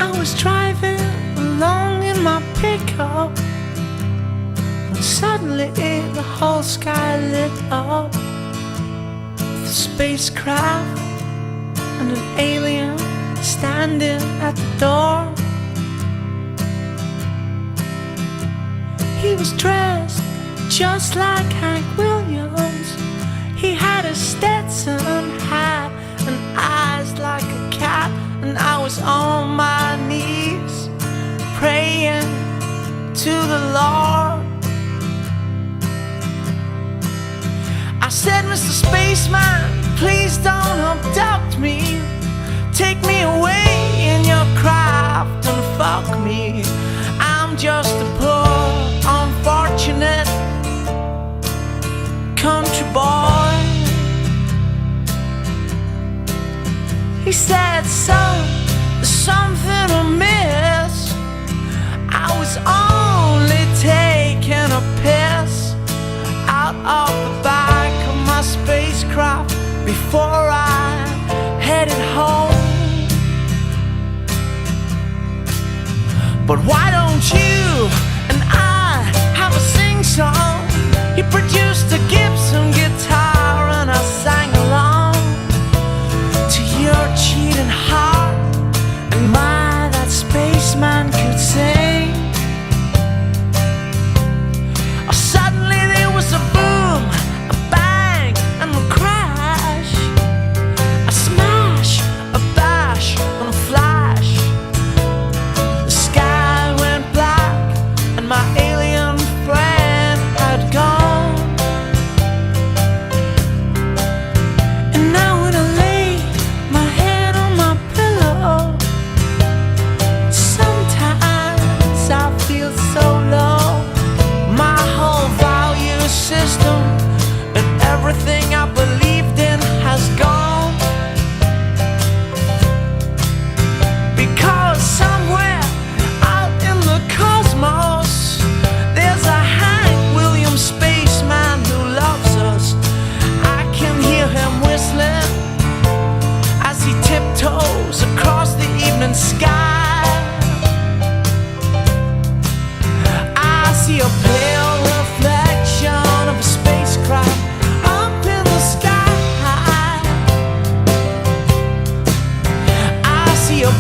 I was driving along in my pickup when suddenly the whole sky lit up with a spacecraft and an alien standing at the door. He was dressed just like Hank Williams. He had a Stetson hat and eyes like a cat. And I was on my knees praying to the Lord. I said, Mr. Spaceman, please don't abduct me. Take me away in your craft and fuck me. I'm just a poor, unfortunate country boy. He said, son, there's something amiss. I was only taking a piss out of the back of my spacecraft before I headed home. But why don't you and I have a sing-song? He produced a Gibson guitar and I sang along to your cheating heart. And my, that spaceman could sing. Suddenly there was a boom, a bang, and a crash, a smash, a bash, and a flash. The sky went black and my alien friend had gone. And now when I lay my head on my pillow, sometimes I feel so low. My whole value system and everything I believed in has gone. Because somewhere out in the cosmos there's a Hank Williams spaceman who loves us. I can hear him whistling as he tiptoes across the evening sky. I see a pale reflection of a spacecraft up in the sky. I see a